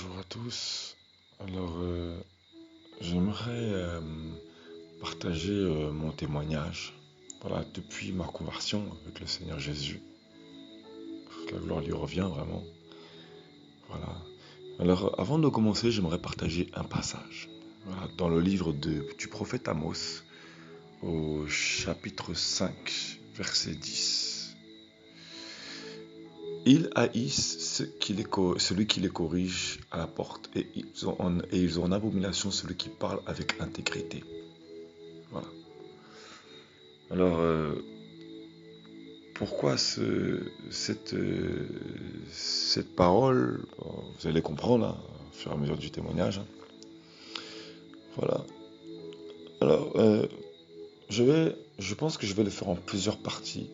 Bonjour à tous. Alors, j'aimerais partager mon témoignage. Voilà, depuis ma conversion avec le Seigneur Jésus. Que la gloire lui revient vraiment. Voilà. Alors, avant de commencer, j'aimerais partager un passage. Voilà, dans le livre du prophète Amos, au chapitre 5, verset 10. Ils haïssent celui qui les corrige à la porte, et ils ont en abomination celui qui parle avec intégrité. Voilà. Alors, pourquoi cette parole? Vous allez comprendre hein, au fur et à mesure du témoignage. Hein. Voilà. Alors, je pense que je vais le faire en plusieurs parties.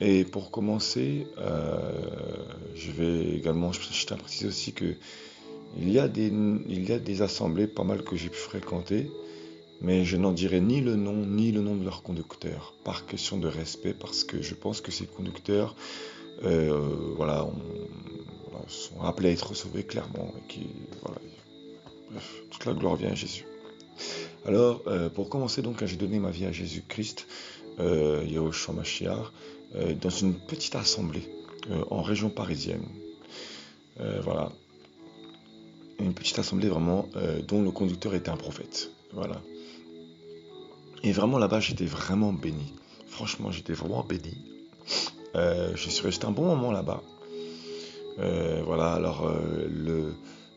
Et pour commencer, je tiens à préciser aussi que il y a des assemblées pas mal que j'ai pu fréquenter, mais je n'en dirai ni le nom de leur conducteur, par question de respect, parce que je pense que ces conducteurs, sont appelés à être sauvés clairement, bref, toute la gloire vient à Jésus. Alors, pour commencer donc, j'ai donné ma vie à Jésus-Christ, Yahushua Mashiach, dans une petite assemblée en région parisienne. Voilà. Une petite assemblée vraiment dont le conducteur était un prophète. Voilà. Et vraiment là-bas, j'étais vraiment béni. Franchement, j'étais vraiment béni. Je suis resté un bon moment là-bas. Voilà, alors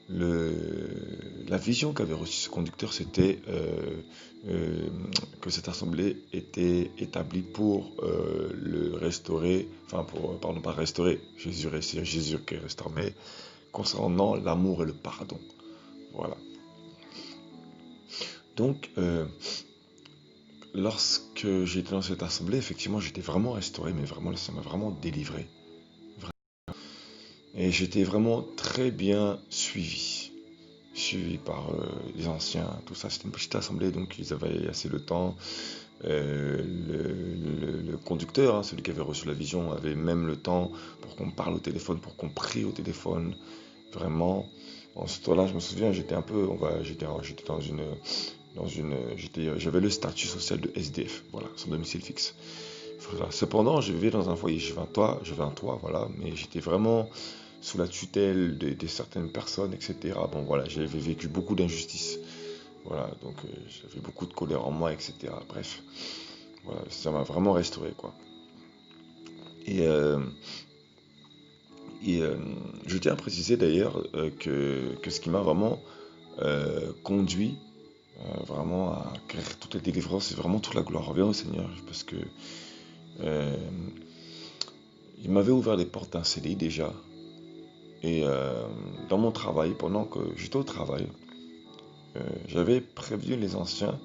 la vision qu'avait reçue ce conducteur, c'était que cette assemblée était établie pour le restaurer, pardon, pas restaurer, c'est Jésus qui restaure, mais concernant l'amour et le pardon. Voilà. Donc, lorsque j'étais dans cette assemblée, effectivement, j'étais vraiment restauré, mais vraiment, ça m'a vraiment délivré. Et j'étais vraiment très bien suivi par les anciens, tout ça. C'était une petite assemblée, donc ils avaient assez le temps. Le conducteur, hein, celui qui avait reçu la vision, avait même le temps pour qu'on parle au téléphone, pour qu'on prie au téléphone. Vraiment, en ce temps-là, je me souviens, j'avais le statut social de SDF, voilà, sans domicile fixe. Voilà. Cependant, je vivais dans un foyer, j'avais un toit, voilà, mais j'étais vraiment sous la tutelle de certaines personnes, etc. Bon, voilà, j'avais vécu beaucoup d'injustices. Voilà, donc j'avais beaucoup de colère en moi, etc. Bref, voilà, ça m'a vraiment restauré, quoi. Et, euh, et je tiens à préciser d'ailleurs que ce qui m'a vraiment conduit vraiment à acquérir toute la délivrance, c'est vraiment toute la gloire revient au Seigneur, parce que euh, il m'avait ouvert les portes d'un CDI déjà. Et dans mon travail, pendant que j'étais au travail, j'avais prévenu les anciens,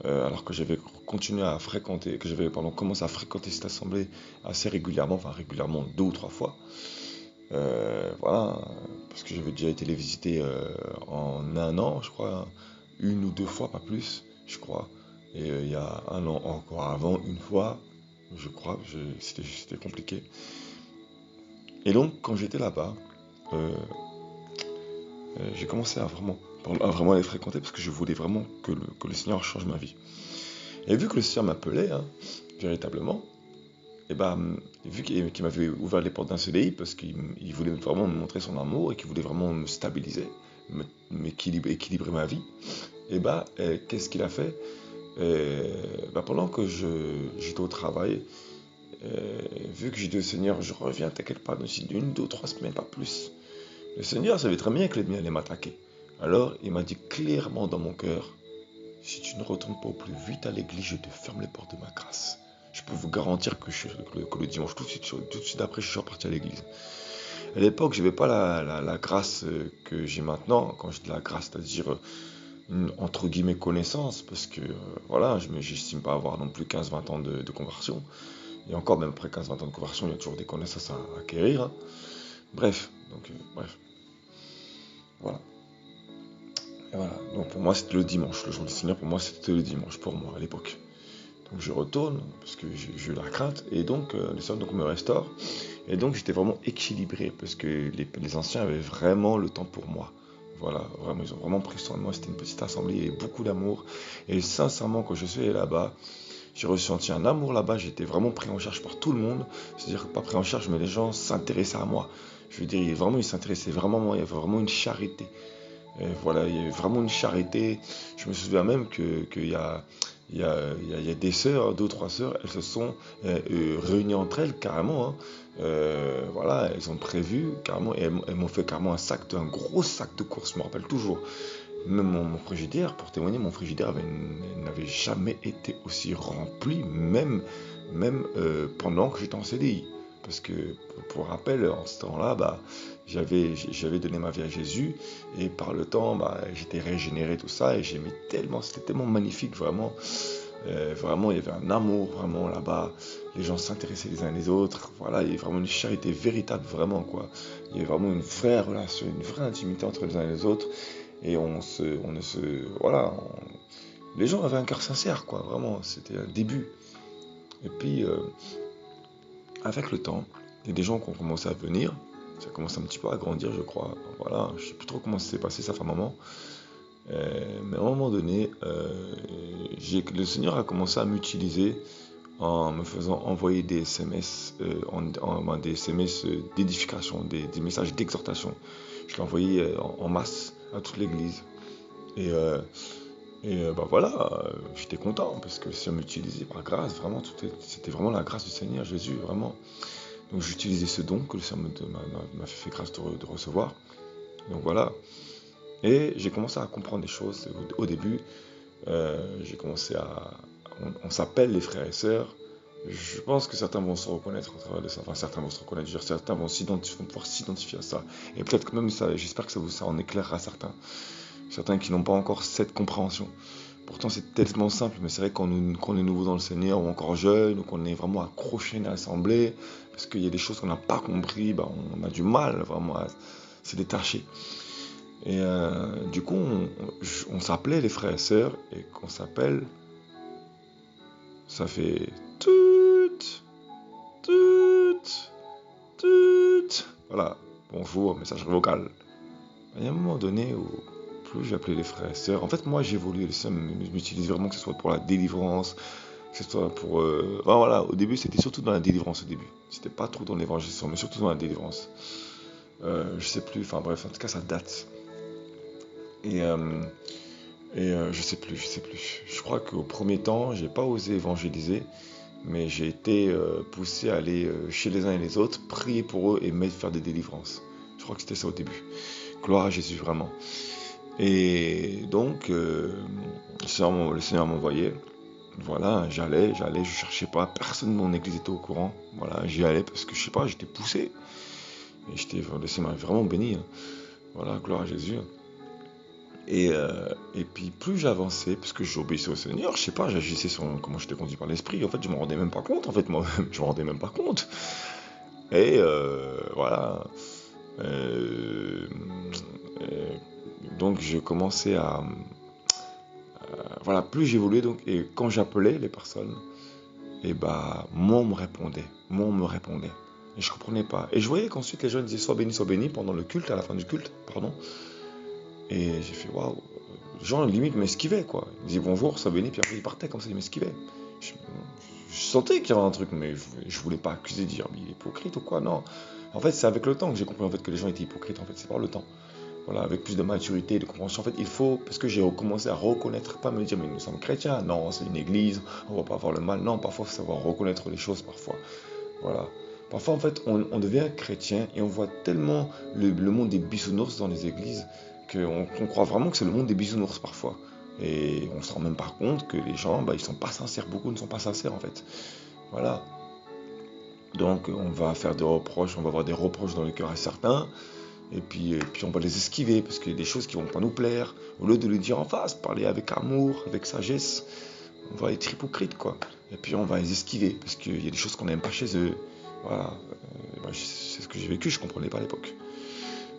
alors que j'avais continué à fréquenter, que j'avais commencé à fréquenter cette assemblée assez régulièrement, enfin régulièrement 2 ou 3 fois. Voilà, parce que j'avais déjà été les visiter en un an, je crois, 1 ou 2 fois, pas plus, je crois. Et il y a un an encore avant, une fois, je crois, c'était compliqué. Et donc, quand j'étais là-bas, euh, j'ai commencé à vraiment les fréquenter parce que je voulais vraiment que le Seigneur change ma vie. Et vu que le Seigneur m'appelait, hein, véritablement, et vu qu'il m'avait ouvert les portes d'un CDI parce qu'il voulait vraiment me montrer son amour et qu'il voulait vraiment me stabiliser, équilibrer ma vie, qu'est-ce qu'il a fait? Pendant que j'étais au travail, vu que j'ai dit au Seigneur, je reviens, t'inquiète pas, dans 1, 2, 3 semaines, pas plus. Le Seigneur savait très bien que l'ennemi allait m'attaquer. Alors, il m'a dit clairement dans mon cœur, si tu ne retournes pas au plus vite à l'église, je te ferme les portes de ma grâce. Je peux vous garantir que le dimanche, tout de suite après, je suis reparti à l'église. À l'époque, je n'avais pas la grâce que j'ai maintenant. Quand je dis la grâce, c'est-à-dire une, entre guillemets, connaissance, parce que voilà, je n'estime pas avoir non plus 15-20 ans de conversion. Et encore, même après 15-20 ans de conversion, il y a toujours des connaissances à acquérir. Hein. Bref, bref. Voilà. Et voilà. Donc pour moi, c'était le dimanche. Le jour du Seigneur, pour moi, c'était le dimanche, pour moi, à l'époque. Donc je retourne, parce que j'ai eu la crainte, et donc le Seigneur donc, me restaure. Et donc j'étais vraiment équilibré, parce que les anciens avaient vraiment le temps pour moi. Voilà, vraiment, ils ont vraiment pris soin de moi. C'était une petite assemblée, il y avait beaucoup d'amour. Et sincèrement, quand je suis allé là-bas, j'ai ressenti un amour là-bas. J'étais vraiment pris en charge par tout le monde. C'est-à-dire pas pris en charge, mais les gens s'intéressaient à moi. Je veux dire, vraiment, ils s'intéressaient vraiment à moi. Il y avait vraiment une charité. Et voilà, il y avait vraiment une charité. Je me souviens même qu'il y a, il y a des sœurs, deux ou trois sœurs, elles se sont réunies entre elles carrément, hein. Voilà, elles ont prévu carrément, et elles m'ont fait carrément un gros sac de courses, je me rappelle toujours. Même mon frigidaire, pour témoigner, mon frigidaire n'avait jamais été aussi rempli, même pendant que j'étais en CDI. Parce que, pour rappel, en ce temps-là, bah, j'avais donné ma vie à Jésus, et par le temps, bah, j'étais régénéré, tout ça, et j'aimais tellement, c'était tellement magnifique, vraiment. Vraiment, il y avait un amour, vraiment, là-bas. Les gens s'intéressaient les uns les autres. Voilà, il y avait vraiment une charité véritable, vraiment, quoi. Il y avait vraiment une vraie relation, une vraie intimité entre les uns et les autres. Et on ne se, voilà, les gens avaient un cœur sincère, quoi, vraiment, c'était un début. Et puis, avec le temps, il y a des gens qui ont commencé à venir, ça commence un petit peu à grandir, je crois, voilà, je sais plus trop comment ça s'est passé, ça fait un moment. Mais à un moment donné, le Seigneur a commencé à m'utiliser en me faisant envoyer des SMS, des SMS d'édification, des messages d'exhortation. Je l'ai envoyé en masse à toute l'église. Et, bah voilà, j'étais content parce que le Seigneur m'utilisait par grâce, vraiment, c'était vraiment la grâce du Seigneur Jésus, vraiment. Donc j'utilisais ce don que le Seigneur m'a fait grâce de recevoir. Donc voilà. Et j'ai commencé à comprendre des choses au début. J'ai commencé à... On s'appelle les frères et sœurs. Je pense que certains vont se reconnaître au travers de ça. Enfin, certains vont se reconnaître. Je veux dire, certains vont pouvoir s'identifier à ça. Et peut-être que même ça, j'espère que ça en éclairera certains. Certains qui n'ont pas encore cette compréhension. Pourtant, c'est tellement simple, mais c'est vrai qu'on est nouveau dans le Seigneur, ou encore jeune, ou qu'on est vraiment accroché à une assemblée, parce qu'il y a des choses qu'on n'a pas compris, bah, on a du mal vraiment à se détacher. Et du coup, on s'appelait les frères et sœurs, et qu'on s'appelle, ça fait tout, tout, tout. Voilà, bonjour, message vocal. Il y a un moment donné où plus j'appelais les frères et sœurs, en fait, moi j'évolue, le Seigneur m'utilise vraiment, que ce soit pour la délivrance, que ce soit pour... Enfin, voilà, au début, c'était surtout dans la délivrance au début. C'était pas trop dans l'évangélisation, mais surtout dans la délivrance. Je sais plus, enfin bref, en tout cas, ça date. Et, je sais plus. Je crois qu'au premier temps, j'ai pas osé évangéliser, mais j'ai été poussé à aller chez les uns et les autres, prier pour eux et faire des délivrances. Je crois que c'était ça au début. Gloire à Jésus, vraiment. Et donc, le Seigneur m'envoyait. Voilà, j'allais, je cherchais pas, personne de mon église était au courant. Voilà, j'y allais parce que je sais pas, j'étais poussé. Et le Seigneur m'a vraiment béni, hein. Voilà, gloire à Jésus. Et puis plus j'avançais, parce que j'obéissais au Seigneur, je sais pas, j'agissais sur comment j'étais conduit par l'esprit. En fait, je me rendais même pas compte, en fait, moi-même, je me rendais même pas compte. Et voilà. Euh, euh, donc je commençais à, voilà, plus j'évoluais, donc, et quand j'appelais les personnes, et bah, moi on me répondait. Et je comprenais pas. Et je voyais qu'ensuite les gens disaient sois béni pendant le culte, à la fin du culte, pardon. Et j'ai fait waouh. Les gens limite m'esquivaient, quoi. Ils disaient bonjour, sois béni, puis après ils partaient comme ça, ils m'esquivaient. Je, je sentais qu'il y avait un truc, mais je voulais pas accuser, dire mais il est hypocrite ou quoi, non. En fait, c'est avec le temps que j'ai compris en fait que les gens étaient hypocrites, en fait, c'est par le temps. Voilà, avec plus de maturité, de compréhension. En fait, il faut, parce que j'ai commencé à reconnaître, pas me dire, mais nous sommes chrétiens, non, c'est une église, on va pas avoir le mal. Non, parfois, il faut savoir reconnaître les choses, parfois. Voilà. Parfois, en fait, on devient chrétien et on voit tellement le monde des bisounours dans les églises qu'on croit vraiment que c'est le monde des bisounours, parfois. Et on se rend même pas compte que les gens, bah, ils sont pas sincères. Beaucoup ne sont pas sincères, en fait. Voilà. Donc, on va faire des reproches, on va avoir des reproches dans le cœur à certains. Et puis on va les esquiver parce qu'il y a des choses qui vont pas nous plaire. Au lieu de les dire en face, parler avec amour, avec sagesse, on va être hypocrite, quoi. Et puis on va les esquiver parce qu'il y a des choses qu'on n'aime pas chez eux. Voilà. C'est ce que j'ai vécu, je comprenais pas à l'époque.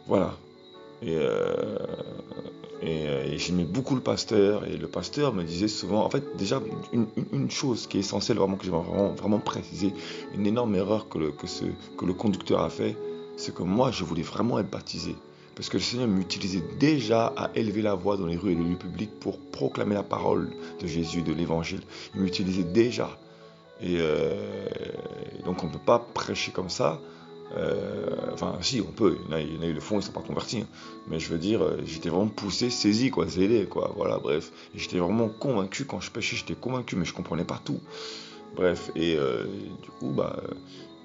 Voilà. Et, Et j'aimais beaucoup le pasteur. Et le pasteur me disait souvent, en fait, déjà, une chose qui est essentielle, vraiment, que j'ai vraiment précisé, une énorme erreur que le conducteur a fait, c'est que moi, je voulais vraiment être baptisé. Parce que le Seigneur m'utilisait déjà à élever la voix dans les rues et les lieux publics pour proclamer la parole de Jésus, de l'Évangile. Il m'utilisait déjà. Et donc on ne peut pas prêcher comme ça. Enfin, si, on peut. Il y en a eu le fond, ils ne sont pas convertis. Hein. Mais je veux dire, j'étais vraiment poussé, saisi, quoi, zélé, quoi. Voilà, bref. Et j'étais vraiment convaincu quand je prêchais, j'étais convaincu, mais je comprenais pas tout. Bref, et du coup, bah,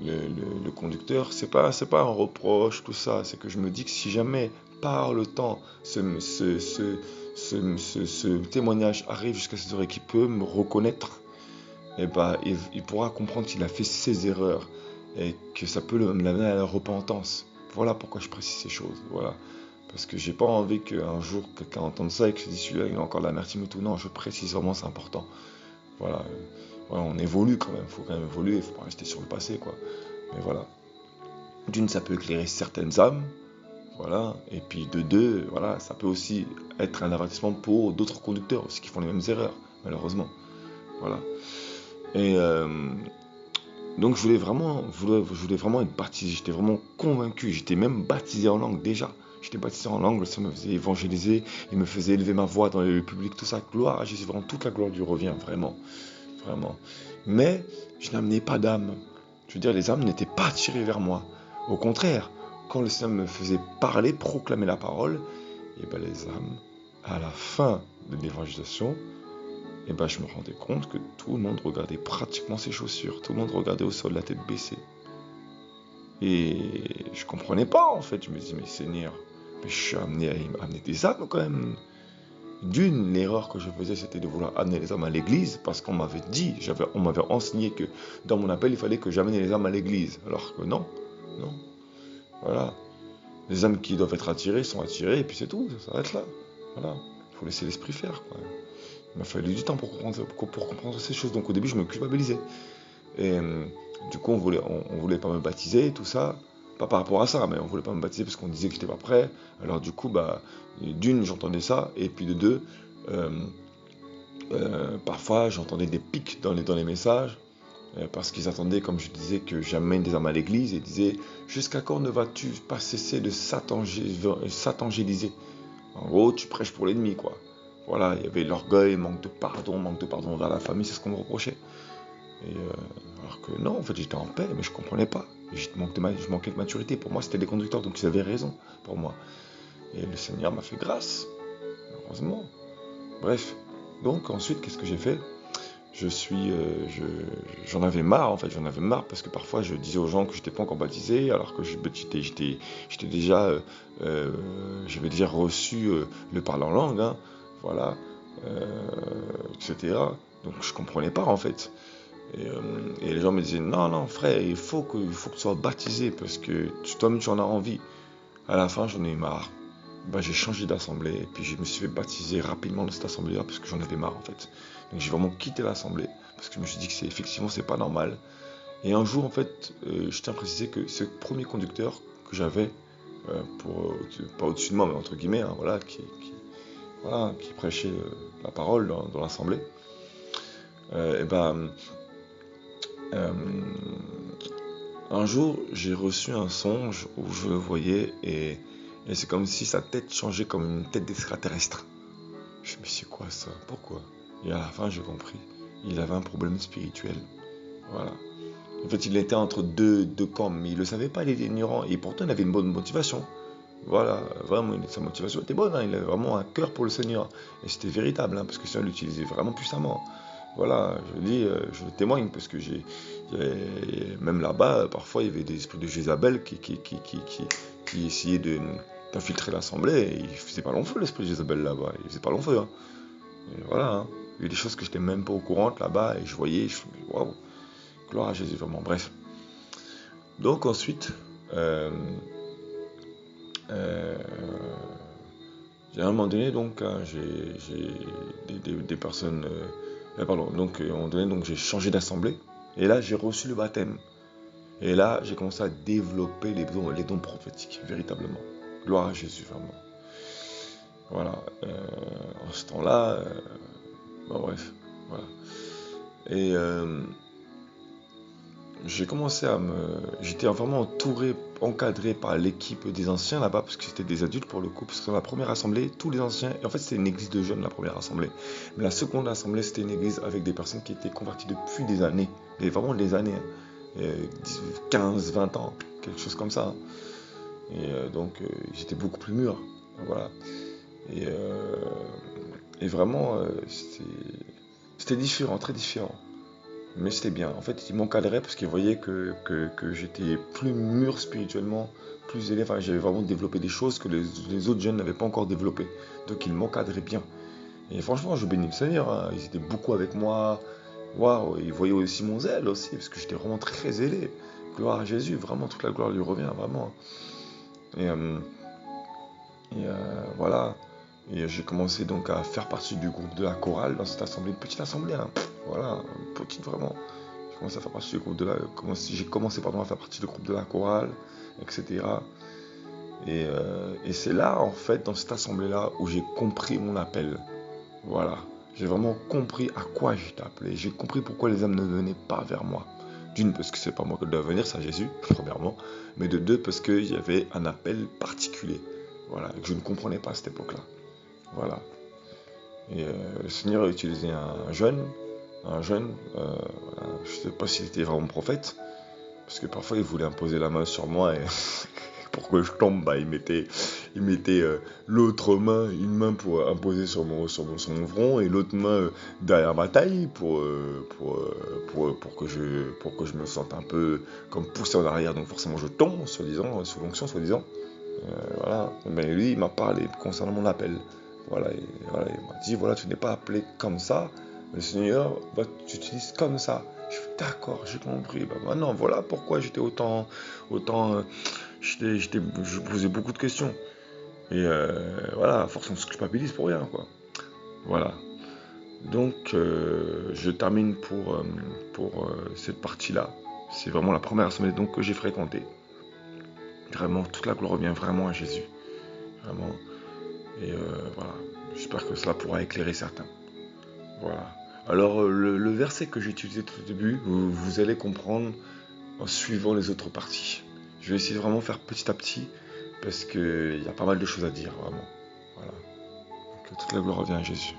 le conducteur, c'est pas un reproche, tout ça. C'est que je me dis que si jamais, par le temps, ce témoignage arrive jusqu'à ses oreilles, qui peut me reconnaître, et bah, il pourra comprendre qu'il a fait ses erreurs et que ça peut l'amener à la repentance. Voilà pourquoi je précise ces choses. Voilà. Parce que j'ai pas envie qu'un jour quelqu'un entende ça et que se dise celui-là il a encore l'amertume et tout. Non, je précise vraiment, c'est important. Voilà. Voilà, on évolue quand même, il faut quand même évoluer, il faut pas rester sur le passé, quoi. Mais voilà. D'une, ça peut éclairer certaines âmes, voilà. Et puis de deux, voilà, ça peut aussi être un avertissement pour d'autres conducteurs aussi qui font les mêmes erreurs, malheureusement. Voilà. Et donc je voulais vraiment être baptisé, j'étais vraiment convaincu, j'étais même baptisé en langue déjà. J'étais baptisé en langue, ça me faisait évangéliser, il me faisait élever ma voix dans les lieux publics, tout ça, gloire à Jésus, vraiment toute la gloire lui revient, vraiment, vraiment. Mais je n'amenais pas d'âme. Je veux dire, les âmes n'étaient pas attirées vers moi. Au contraire, quand le Seigneur me faisait parler, proclamer la parole, et ben les âmes, à la fin de l'évangélisation, et ben je me rendais compte que tout le monde regardait pratiquement ses chaussures, tout le monde regardait au sol, la tête baissée. Et je comprenais pas en fait, je me disais mais Seigneur, mais je suis amené à amener des âmes quand même. D'une, l'erreur que je faisais c'était de vouloir amener les âmes à l'église parce qu'on m'avait dit, on m'avait enseigné que dans mon appel il fallait que j'amène les âmes à l'église. Alors que non, non, voilà. Les âmes qui doivent être attirées sont attirées et puis c'est tout, ça s'arrête là. Voilà, il faut laisser l'esprit faire quoi. Il m'a fallu du temps pour comprendre ces choses. Donc au début, je me culpabilisais. Et du coup, on voulait pas me baptiser, tout ça. Pas par rapport à ça, mais on voulait pas me baptiser parce qu'on disait que j'étais pas prêt. Alors du coup, bah, d'une, j'entendais ça. Et puis de deux, euh, parfois, j'entendais des pics dans les messages. Parce qu'ils attendaient, comme je disais, que j'amène des âmes à l'église. Et ils disaient, jusqu'à quand ne vas-tu pas cesser de s'atangéliser? En gros, tu prêches pour l'ennemi, quoi. Voilà, il y avait l'orgueil, manque de pardon envers la famille, c'est ce qu'on me reprochait. Et alors que non, en fait, j'étais en paix, mais je comprenais pas. Je manquais de maturité. Pour moi, c'était des conducteurs, donc ils avaient raison pour moi. Et le Seigneur m'a fait grâce, heureusement. Bref, donc ensuite, qu'est-ce que j'ai fait? J'en avais marre, en fait, j'en avais marre parce que parfois je disais aux gens que j'étais pas encore baptisé, alors que j'étais déjà, j'avais déjà reçu le parler en langue, hein, voilà, etc. Donc je comprenais pas en fait. Et les gens me disaient non, non, frère, il faut que tu sois baptisé parce que toi-même tu en as envie. À la fin, j'en ai eu marre. Bah, j'ai changé d'assemblée et puis je me suis fait baptiser rapidement dans cette assemblée-là parce que j'en avais marre en fait. Donc j'ai vraiment quitté l'assemblée parce que je me suis dit que effectivement c'est pas normal. Et un jour en fait, je tiens à préciser que ce premier conducteur que j'avais, pas au-dessus de moi mais entre guillemets, hein, voilà, qui prêchait la parole dans l'assemblée, et ben euh, un jour j'ai reçu un songe où je le voyais et c'est comme si sa tête changeait comme une tête d'extraterrestre. Je me suis dit, c'est quoi ça? Pourquoi? Et à la fin, j'ai compris. Il avait un problème spirituel. Voilà. En fait, il était entre deux camps, mais il ne le savait pas, il était ignorant. Et pourtant, il avait une bonne motivation. Voilà, vraiment, sa motivation était bonne. Hein. Il avait vraiment un cœur pour le Seigneur. Et c'était véritable, hein, parce que ça, il l'utilisait vraiment puissamment. Voilà, je dis, je témoigne, parce que même là-bas, parfois, il y avait des esprits de Jézabel qui essayaient d'infiltrer l'assemblée. Et il faisait pas long feu, l'esprit de Jézabel là-bas. Il faisait pas long feu. Hein. Et voilà, hein. Il y a eu des choses que j'étais même pas au courant là-bas, et je voyais, je me dis, waouh, gloire à Jésus, vraiment. Bref. Donc ensuite, euh, à un moment donné, donc, hein, j'ai des personnes. Pardon, donc, à un moment donné, donc, j'ai changé d'assemblée. Et là, j'ai reçu le baptême. Et là, j'ai commencé à développer les dons prophétiques, véritablement. Gloire à Jésus, vraiment. Voilà. En ce temps-là, bon, bref, voilà. Et j'ai commencé à me... J'étais vraiment entouré, encadré par l'équipe des anciens là-bas, parce que c'était des adultes pour le coup, parce que dans la première assemblée, tous les anciens... Et en fait, c'était une église de jeunes, la première assemblée. Mais la seconde assemblée, c'était une église avec des personnes qui étaient converties depuis des années. Et vraiment des années. 15, 20 ans, quelque chose comme ça. Hein. Et donc, j'étais beaucoup plus mûr. Voilà. Et, euh, et vraiment, c'était différent, très différent. Mais c'était bien. En fait, ils m'encadraient parce qu'ils voyaient que j'étais plus mûr spirituellement, plus élevé. Enfin, j'avais vraiment développé des choses que les autres jeunes n'avaient pas encore développées. Donc, ils m'encadraient bien. Et franchement, je bénis le Seigneur. Hein. Ils étaient beaucoup avec moi. Waouh, ils voyaient aussi mon zèle aussi, parce que j'étais vraiment très zélé. Gloire à Jésus, vraiment, toute la gloire lui revient, vraiment. Et, voilà. Et j'ai commencé donc à faire partie du groupe de la chorale dans cette assemblée, une petite assemblée, hein. Voilà, petite vraiment. J'ai commencé à faire partie du groupe de la, j'ai commencé pardon, à faire partie du groupe de la chorale, etc. Et c'est là, en fait, dans cette assemblée-là, où j'ai compris mon appel. Voilà. J'ai vraiment compris à quoi j'étais appelé. J'ai compris pourquoi les âmes ne venaient pas vers moi. D'une, parce que c'est pas moi qui dois venir, c'est Jésus, premièrement. Mais de deux, parce qu'il y avait un appel particulier. Voilà, que je ne comprenais pas à cette époque-là. Voilà. Et le Seigneur a utilisé un jeune, je ne sais pas s'il était vraiment prophète, parce que parfois il voulait imposer la main sur moi et pour que je tombe, bah, il mettait l'autre main, une main pour imposer sur mon front et l'autre main derrière ma taille pour que je me sente un peu comme poussé en arrière, donc forcément je tombe, soi-disant, sous l'onction, soi-disant. Voilà. Mais lui, il m'a parlé concernant mon appel. Voilà, voilà, il m'a dit, voilà, tu n'es pas appelé comme ça, le Seigneur va t'utiliser comme ça. Je suis d'accord, j'ai compris. Bah, maintenant, voilà pourquoi j'étais autant je posais beaucoup de questions. Et voilà, à force on se culpabilise pour rien, quoi. Voilà. Donc, je termine pour cette partie-là. C'est vraiment la première semaine donc, que j'ai fréquentée. Vraiment, toute la gloire revient vraiment à Jésus. Vraiment. Et voilà. J'espère que cela pourra éclairer certains. Voilà. Alors, le verset que j'ai utilisé tout au début, vous allez comprendre en suivant les autres parties. Je vais essayer de vraiment faire petit à petit, parce qu'il y a pas mal de choses à dire, vraiment. Voilà. Donc, toute la gloire revient à Jésus.